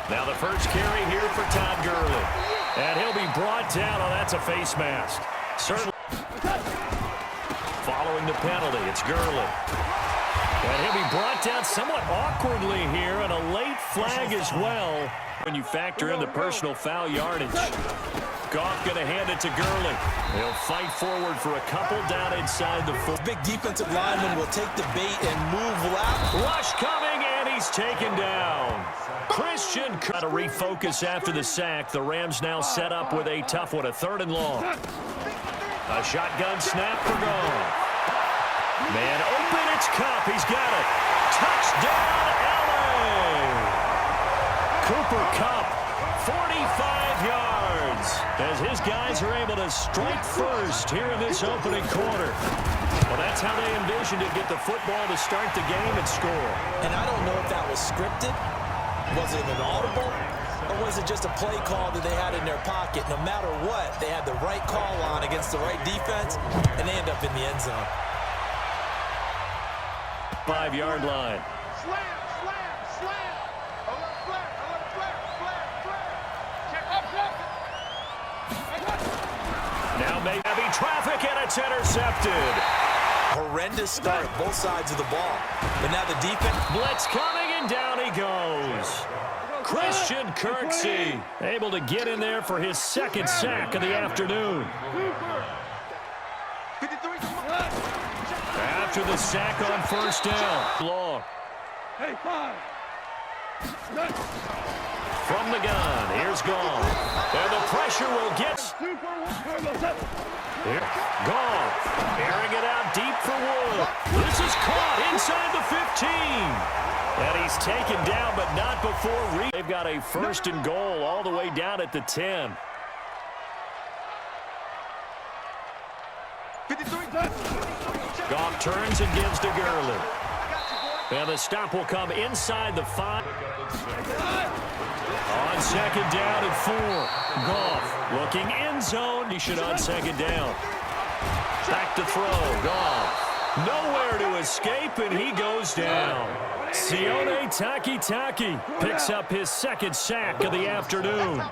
Now the first carry here for Todd Gurley. And he'll be brought down. Oh, that's a face mask. Certainly. Following the penalty, it's Gurley. And he'll be brought down somewhat awkwardly here, and a late flag as well when you factor in the personal foul yardage. Goff going to hand it to Gurley. He'll fight forward for a couple down inside the foot. Big defensive lineman will take the bait and move left. Rush coming, and he's taken down. Christian got to refocus after the sack. The Rams now set up with a tough one, a 3rd and long. A shotgun snap for Goff. Man open, it's Cup. He's got it. Touchdown, LA! Cooper Kupp, 45 yards, as his guys are able to strike first here in this opening quarter. Well, that's how they envisioned it, get the football to start the game and score. And I don't know if that was scripted. Was it an audible? Or was it just a play call that they had in their pocket? No matter what, they had the right call on against the right defense, and they end up in the end zone. 5-yard line. Slam. Now maybe traffic, and it's intercepted. Horrendous start, both sides of the ball. But now the defense. Blitz coming, and down he goes. Christian Kirksey able to get in there for his 2nd sack of the afternoon. After the sack on 1st down. Long. From the gun, here's Goff. And the pressure will get. Here, Goff. Airing it out deep for Wood. This is caught inside the 15. And he's taken down, but not before. They've got a 1st and goal all the way down at the 10. Goff turns and gives to Gurley. And the stop will come inside the 5. On 2nd down and 4. Goff looking end zone. He should on 2nd down. Back to throw. Goff. Nowhere to escape, and he goes down. Sione Takitaki picks up his 2nd sack of the afternoon.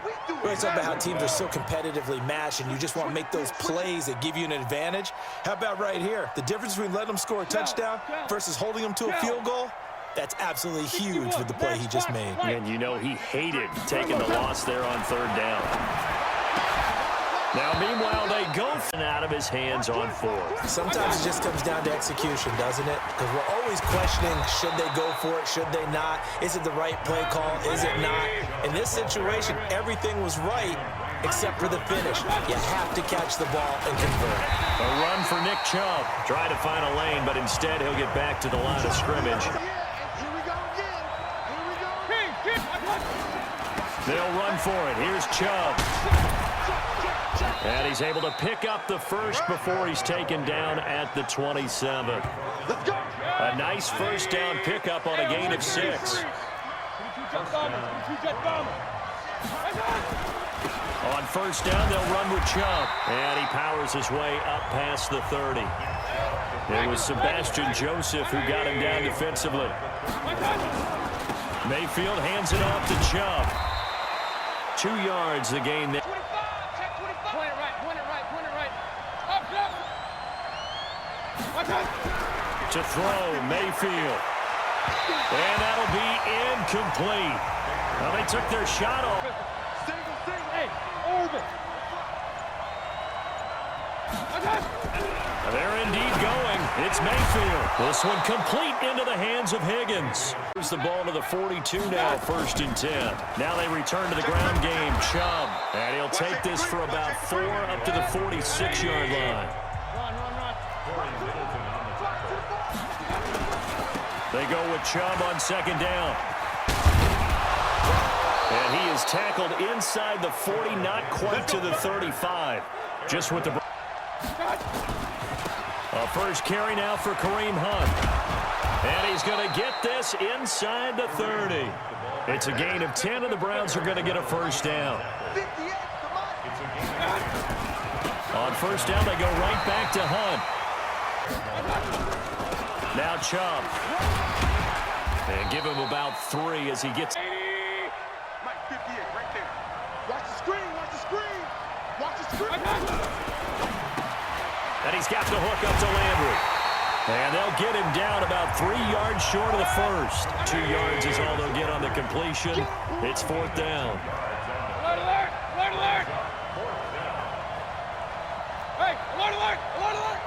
We're talking about how teams are so competitively matched, and you just want to make those plays that give you an advantage. How about right here? The difference between letting them score a touchdown versus holding them to a field goal, that's absolutely huge with the play he just made. And you know he hated taking the loss there on 3rd down. Now, meanwhile, they go out of his hands on 4th. Sometimes it just comes down to execution, doesn't it? Because we're always questioning, should they go for it, should they not? Is it the right play call, is it not? In this situation, everything was right except for the finish. You have to catch the ball and convert. A run for Nick Chubb. Try to find a lane, but instead he'll get back to the line of scrimmage. They'll run for it. Here's Chubb. And he's able to pick up the 1st before he's taken down at the 27. A nice 1st down pickup on a gain of 6. On 1st down, they'll run with Chubb. And he powers his way up past the 30. It was Sebastian Joseph who got him down defensively. Mayfield hands it off to Chubb. 2 yards the gain there. To throw, Mayfield. And that'll be incomplete. Well, they took their shot off. They're indeed going. It's Mayfield. This one complete into the hands of Higgins. Here's the ball to the 42 now, 1st and 10. Now they return to the ground game. Chubb. And he'll take this for about 4 up to the 46-yard line. They go with Chubb on 2nd down. And he is tackled inside the 40, not quite to the 35. Just with the... A 1st carry now for Kareem Hunt. And he's going to get this inside the 30. It's a gain of 10, and the Browns are going to get a 1st down. On 1st down, they go right back to Hunt. Now Chubb. And Give him about 3 as he gets. Mike 58 right there. Watch the screen, watch the screen. Watch the screen. And he's got the hook up to Landry. And they'll get him down about 3 yards short of the first. 2 yards is all they'll get on the completion. It's 4th down. Alert, alert, alert, alert. Hey, alert, alert, alert, alert.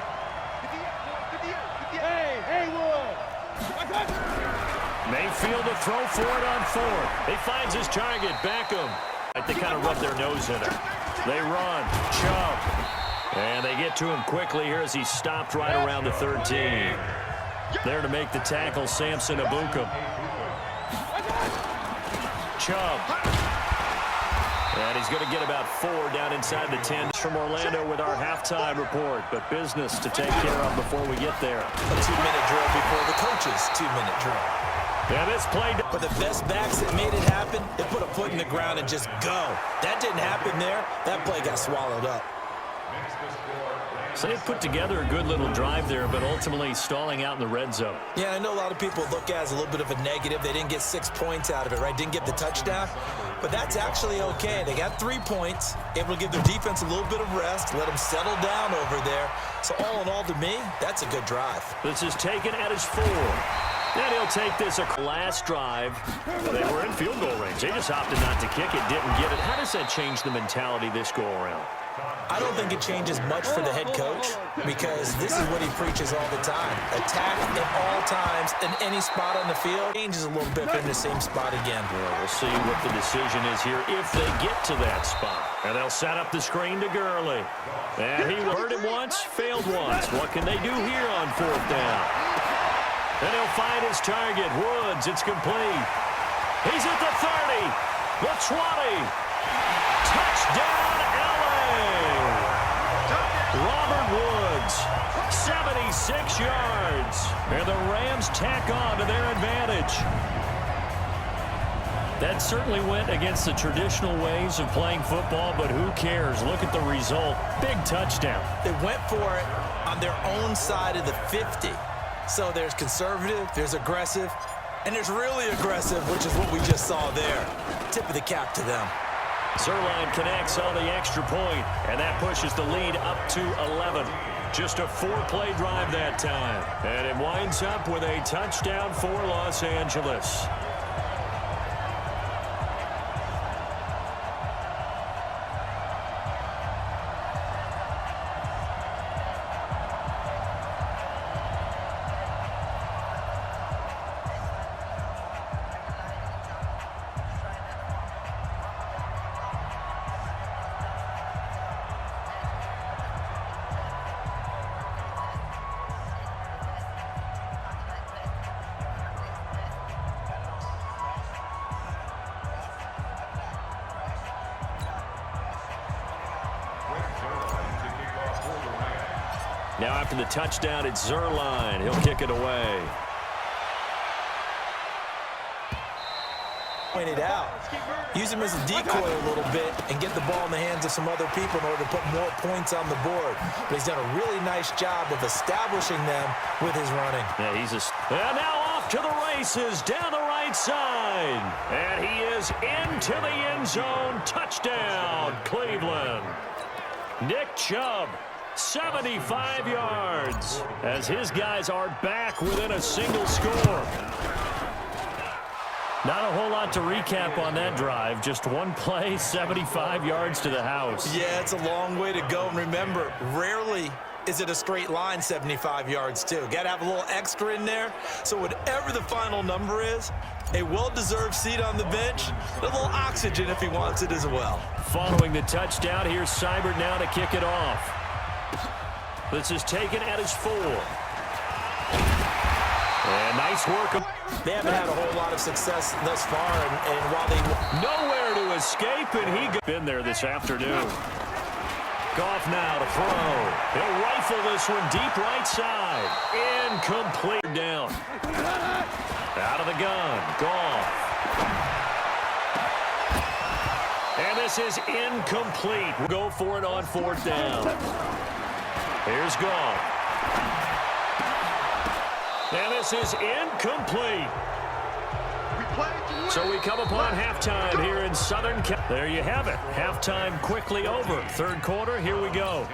58. Hey, Haywood. Mayfield to throw for it on 4th. He finds his target, Beckham. They kind of rub their nose in it. They run. Chubb. And they get to him quickly here as he's stopped right around the 13. There to make the tackle, Samson Ebukam. Chubb. And he's going to get about 4 down inside the 10. From Orlando with our halftime report, but business to take care of before we get there. A 2-minute drill before the coach's 2-minute drill. Yeah, this play. For the best backs that made it happen, they put a foot in the ground and just go. That didn't happen there. That play got swallowed up. So they put together a good little drive there, but ultimately stalling out in the red zone. Yeah, I know a lot of people look at it as a little bit of a negative. They didn't get 6 points out of it, right? Didn't get the touchdown. But that's actually okay. They got 3 points, able to give their defense a little bit of rest, let them settle down over there. So all in all, to me, that's a good drive. This is taken at his 4. And he'll take this last drive. They were in field goal range. They just opted not to kick it, didn't get it. How does that change the mentality this go around? I don't think it changes much for the head coach because this is what he preaches all the time. Attack at all times in any spot on the field. Changes a little bit from the same spot again. Well, we'll see what the decision is here if they get to that spot. And they'll set up the screen to Gurley. And he heard it once, failed once. What can they do here on 4th down? And he'll find his target. Woods, it's complete. He's at the 30, the 20. Touchdown, Robert Woods, 76 yards. And the Rams tack on to their advantage. That certainly went against the traditional ways of playing football, but who cares? Look at the result. Big touchdown. They went for it on their own side of the 50. So there's conservative, there's aggressive, and there's really aggressive, which is what we just saw there. Tip of the cap to them. Zerline connects on the extra point, and that pushes the lead up to 11. Just a 4-play drive that time. And it winds up with a touchdown for Los Angeles. Now after the touchdown, it's Zerline. He'll kick it away. Pointed out, use him as a decoy a little bit and get the ball in the hands of some other people in order to put more points on the board. But he's done a really nice job of establishing them with his running. Yeah, and now off to the races down the right side. And he is into the end zone. Touchdown, Cleveland. Nick Chubb, 75 yards, as his guys are back within a single score. Not a whole lot to recap on that drive. Just one play, 75 yards to the house. Yeah, it's a long way to go. And remember, rarely is it a straight line 75 yards, too. Got to have a little extra in there. So whatever the final number is, a well-deserved seat on the bench, a little oxygen if he wants it as well. Following the touchdown, here's Seibert now to kick it off. This is taken at his 4. And nice work. They haven't had a whole lot of success thus far, and while they nowhere to escape, and he been there this afternoon. Goff now to throw. He'll rifle this one deep right side. Incomplete down. Out of the gun. Goff. And this is incomplete. We'll go for it on 4th down. Here's Goff. And this is incomplete. So we come upon halftime here in Southern Cal. There you have it. Halftime quickly over. Third quarter, here we go.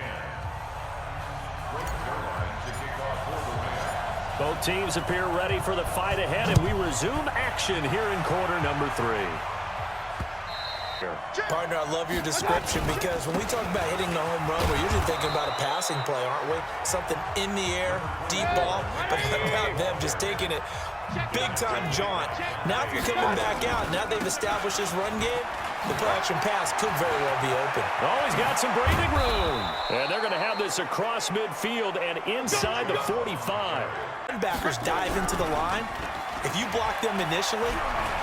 Both teams appear ready for the fight ahead, and we resume action here in quarter number 3. Partner, I love your description because when we talk about hitting the home run, we're usually thinking about a passing play, aren't we? Something in the air, deep ball, but how about them just taking it big-time jaunt. Now if you're coming back out, now they've established this run game, the play-action pass could very well be open. Oh, he's got some breathing room. And they're going to have this across midfield and inside the 45. Linebackers dive into the line. If you block them initially,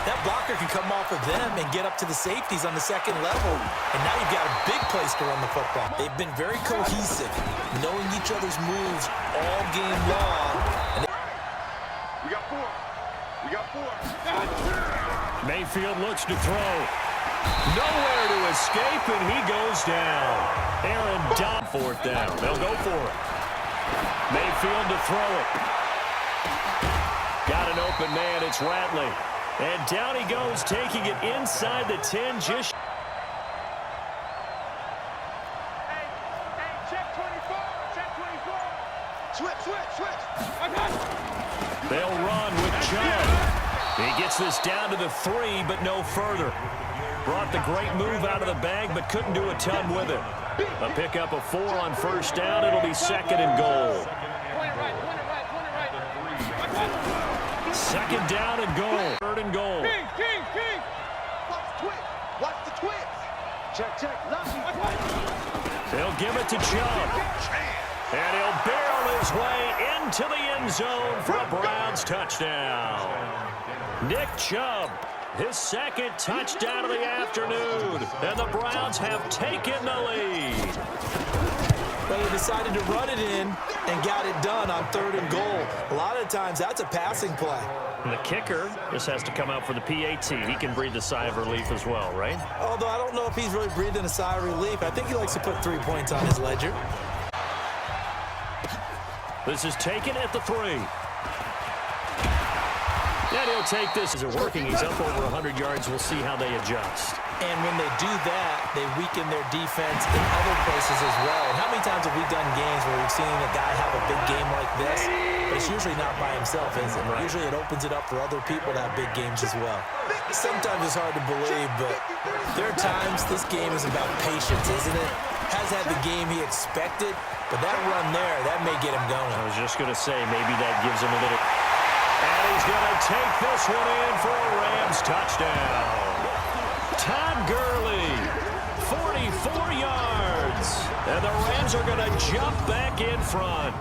that blocker can come off of them and get up to the safeties on the second level. And now you've got a big place to run the football. They've been very cohesive, knowing each other's moves all game long. We got 4. We got 4. Mayfield looks to throw. Nowhere to escape, and he goes down. Aaron Donald, fourth down. They'll go for it. Mayfield to throw it. Got an open man. It's Ratley. And down he goes, taking it inside the 10. Just. Hey, check 24. Check 24. Switch. I got it. They'll run with Chubb. He gets this down to the 3, but no further. Brought the great move out of the bag, but couldn't do a ton with it. A pickup of 4 on first down. It'll be second and goal. Second down and goal. Third and goal. King. Watch the twist. Check. They'll give it to Chubb. And he'll barrel his way into the end zone for a Browns touchdown. Nick Chubb, his second touchdown of the afternoon. And the Browns have taken the lead. But he decided to run it in and got it done on third and goal. A lot of times that's a passing play. And the kicker just has to come out for the PAT. He can breathe a sigh of relief as well, right? Although I don't know if he's really breathing a sigh of relief. I think he likes to put 3 points on his ledger. This is taken at the 3. And he'll take this. Is it working? He's up over 100 yards. We'll see how they adjust. And when they do that, they weaken their defense in other places as well. And how many times have we done games where we've seen a guy have a big game like this, but it's usually not by himself, is it? Right. Usually it opens it up for other people to have big games as well. Sometimes it's hard to believe, but there are times this game is about patience, isn't it? Has had the game he expected, but that run there, that may get him going. I was just going to say, maybe that gives him a little. And he's going to take this one in for a Rams touchdown. Todd Gurley, 44 yards. And the Rams are going to jump back in front.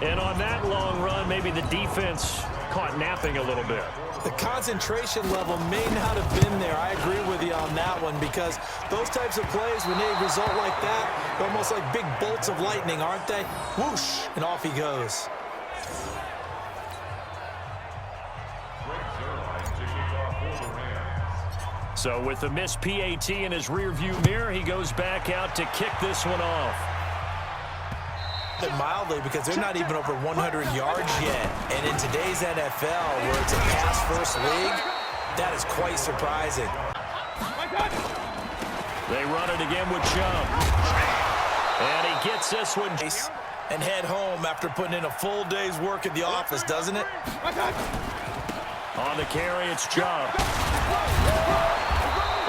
And on that long run, maybe the defense caught napping a little bit. The concentration level may not have been there. I agree with you on that one because those types of plays, when they result like that, they're almost like big bolts of lightning, aren't they? Whoosh, and off he goes. So with the missed PAT in his rearview mirror, he goes back out to kick this one off. Mildly because they're not even over 100 yards yet. And in today's NFL, where it's a pass-first league, that is quite surprising. They run it again with Chubb. And he gets this one. And head home after putting in a full day's work at the office, doesn't it? On the carry, it's Chubb.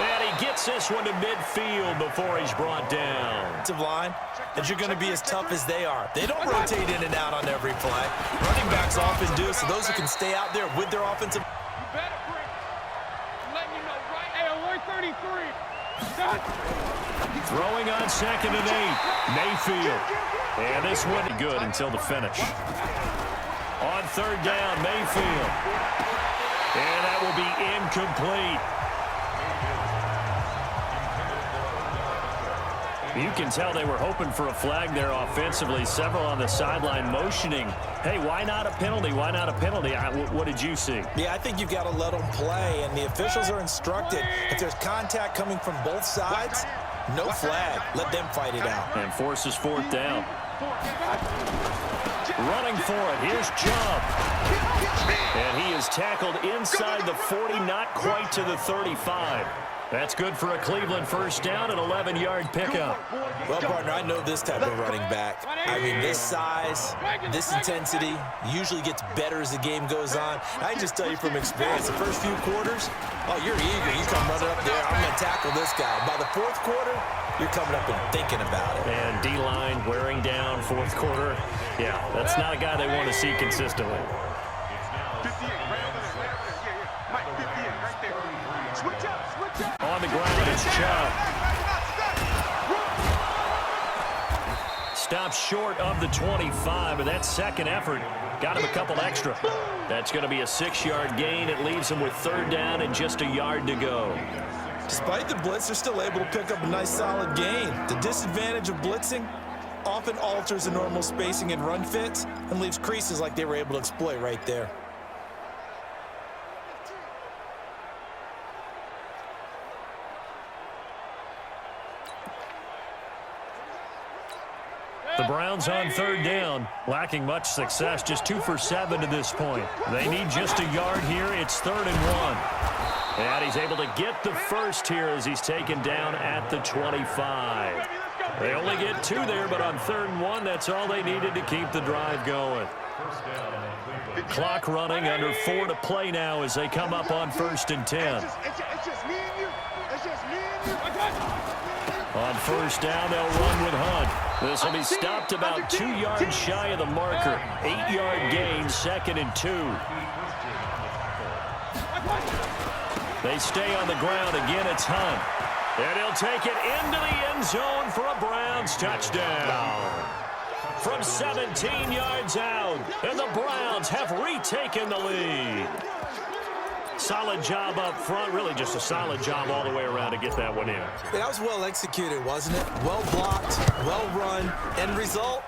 And he gets this one to midfield before he's brought down. Line that you're going to be as tough as they are. They don't rotate in and out on every play. Running backs often do, so those who can stay out there with their offensive. You better break. I'm letting you know right. Hey, alert 33. Throwing on second and 8. Mayfield. And this one good until the finish. On third down, Mayfield. And that will be incomplete. You can tell they were hoping for a flag there offensively. Several on the sideline motioning, hey, why not a penalty? Why not a penalty? What did you see? Yeah, I think you've got to let them play, and the officials are instructed. If there's contact coming from both sides, no flag. Let them fight it out. And forces fourth down. Running for it. Here's Chubb. And he is tackled inside the 40, not quite to the 35. That's good for a Cleveland first down, an 11-yard pickup. Well, partner, I know this type of running back. I mean, this size, this intensity usually gets better as the game goes on. I can just tell you from experience, the first few quarters, oh, you're eager. You come running up there, I'm going to tackle this guy. By the fourth quarter, you're coming up and thinking about it. And D-line wearing down fourth quarter. Yeah, that's not a guy they want to see consistently. 58, right over there. Mike, 58, right there. Switch up. On the ground, it's Chubb. Stops short of the 25, but that second effort got him a couple extra. That's going to be a 6-yard gain. It leaves him with third down and just a yard to go. Despite the blitz, they're still able to pick up a nice solid gain. The disadvantage of blitzing often alters the normal spacing and run fits and leaves creases like they were able to exploit right there. The Browns on third down, lacking much success, just 2 for 7 to this point. They need just a yard here. It's 3rd and 1. And he's able to get the first here as he's taken down at the 25. They only get 2 there, but on 3rd and 1, that's all they needed to keep the drive going. Clock running, under 4 to play now as they come up on 1st and 10. It's just me and you. It's just me and you. On first down, they'll run with Hunt. This will be stopped about 2 yards shy of the marker. 8-yard gain, 2nd and 2. They stay on the ground. Again, it's Hunt. And he'll take it into the end zone for a Browns touchdown. From 17 yards out, and the Browns have retaken the lead. Solid job up front, really just a solid job all the way around to get that one in. Yeah, that was well executed, wasn't it? Well blocked, well run. End result,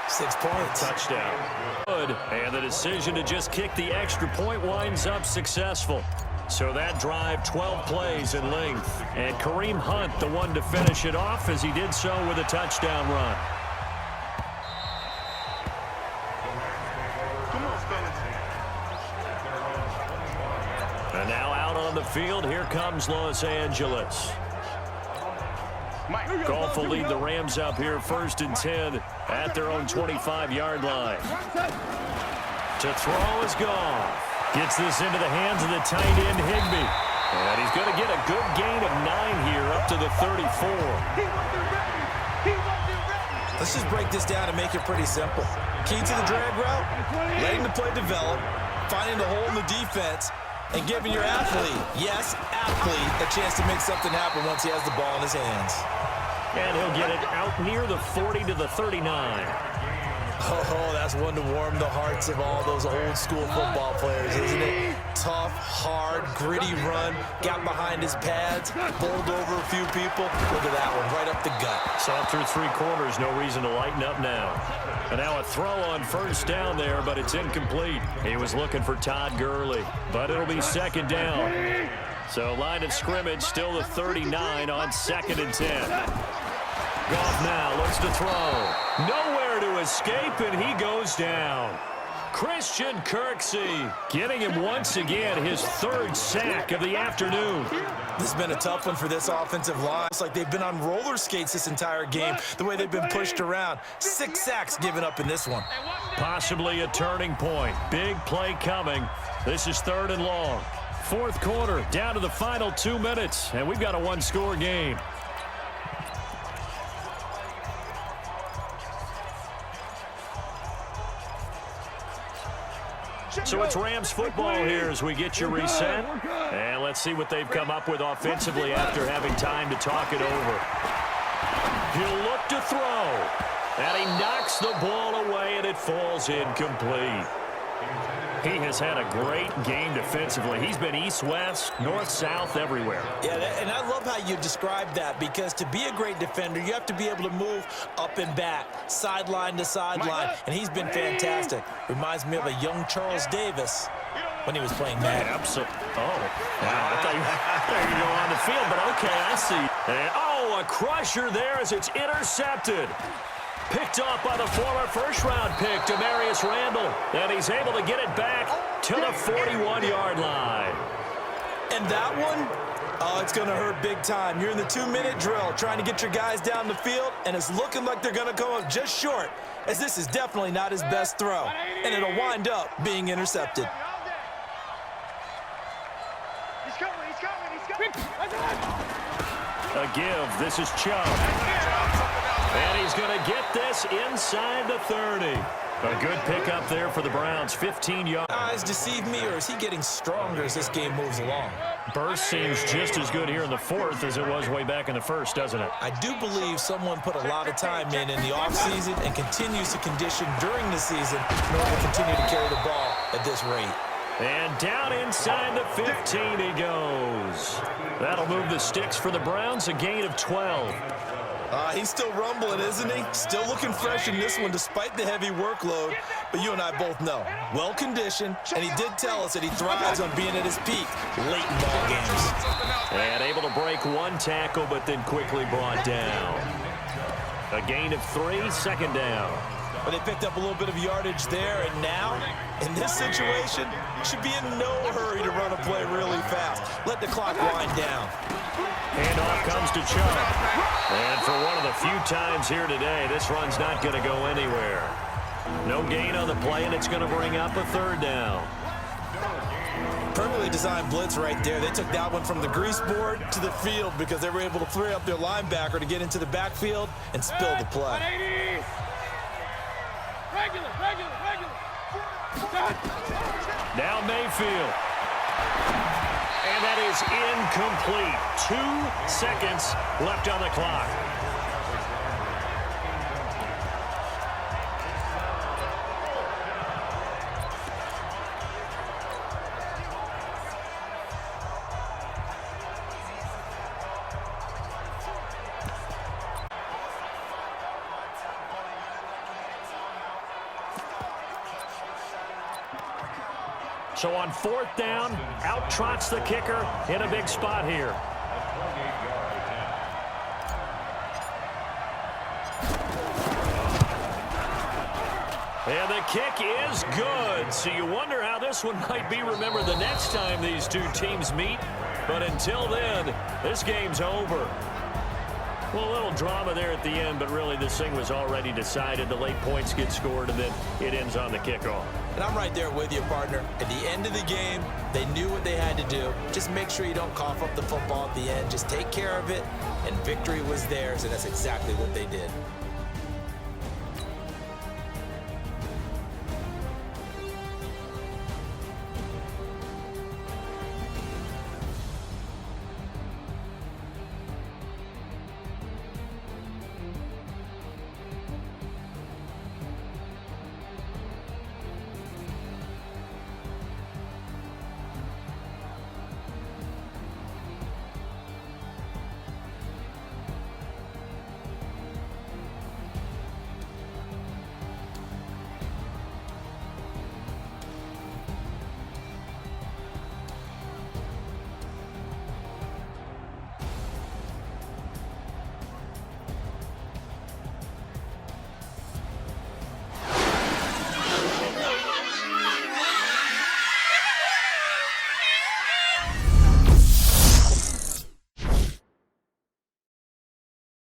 6 points. Touchdown. Good, and the decision to just kick the extra point winds up successful. So that drive, 12 plays in length. And Kareem Hunt, the one to finish it off as he did so with a touchdown run. And now out on the field, here comes Los Angeles. Goff will lead the Rams up here 1st and 10 at their own 25-yard line. To throw is Goff. Gets this into the hands of the tight end, Higbee. And he's going to get a good gain of 9 here up to the 34. Let's just break this down and make it pretty simple. Key to the drag route, letting the play develop, finding the hole in the defense, and giving your athlete, yes, athlete, a chance to make something happen once he has the ball in his hands. And he'll get it out near the 40 to the 39. Oh, that's one to warm the hearts of all those old school football players, isn't it? Tough, hard, gritty run, got behind his pads, bowled over a few people. Look at that one, right up the gut. Saw through 3 quarters, no reason to lighten up now. And now a throw on first down there, but it's incomplete. He was looking for Todd Gurley, but it'll be 2nd down. So line of scrimmage, still the 39 on 2nd and 10. Goff now looks to throw. Nowhere to escape, and he goes down. Christian Kirksey getting him once again his 3rd sack of the afternoon. This has been a tough one for this offensive line. It's like they've been on roller skates this entire game, the way they've been pushed around. 6 sacks given up in this one. Possibly a turning point. Big play coming. This is 3rd and long. 4th quarter, down to the final 2 minutes, and we've got a 1-score game. So it's Rams football here as we get you reset. And let's see what they've come up with offensively after having time to talk it over. He'll look to throw. And he knocks the ball away, and it falls incomplete. He has had a great game defensively. He's been east-west, north-south, everywhere. Yeah, and I love how you described that, because to be a great defender, you have to be able to move up and back, sideline to sideline, and he's been fantastic. Reminds me of a young Charles Davis when he was playing Madden. Absolutely. Oh, wow. I thought you were on the field, but okay, I see. And, oh, a crusher there as it's intercepted. Picked off by the former first-round pick, Demarius Randall. And he's able to get it back to the 41-yard line. And that one, oh, it's going to hurt big time. You're in the 2-minute drill trying to get your guys down the field, and it's looking like they're going to come up just short, as this is definitely not his best throw, and it'll wind up being intercepted. He's coming, he's coming. A give. This is Chubb. And he's going to get this inside the 30. A good pickup there for the Browns. 15 yards. Eyes deceive me, or is he getting stronger as this game moves along? Burst seems just as good here in the fourth as it was way back in the first, doesn't it? I do believe someone put a lot of time in the offseason and continues to condition during the season in order to continue to carry the ball at this rate. And down inside the 15 he goes. That'll move the sticks for the Browns, a gain of 12. He's still rumbling, isn't he? Still looking fresh in this one despite the heavy workload. But you and I both know, well-conditioned, and he did tell us that he thrives on being at his peak late in ball games. And able to break one tackle, but then quickly brought down. A gain of 3, second down. But they picked up a little bit of yardage there, and now, in this situation, should be in no hurry to run a play really fast. Let the clock wind down. Handoff comes to Chubb. And for one of the few times here today, this run's not going to go anywhere. No gain on the play, and it's going to bring up a third down. Perfectly designed blitz right there. They took that one from the grease board to the field because they were able to free up their linebacker to get into the backfield and spill the play. Regular. Now Mayfield. And that is incomplete. 2 seconds left on the clock. So on fourth down, out trots the kicker in a big spot here. And the kick is good. So you wonder how this one might be remembered the next time these two teams meet. But until then, this game's over. Well, a little drama there at the end, but really this thing was already decided. The late points get scored, and then it ends on the kickoff. And I'm right there with you, partner. At the end of the game, they knew what they had to do. Just make sure you don't cough up the football at the end. Just take care of it, and victory was theirs, and that's exactly what they did.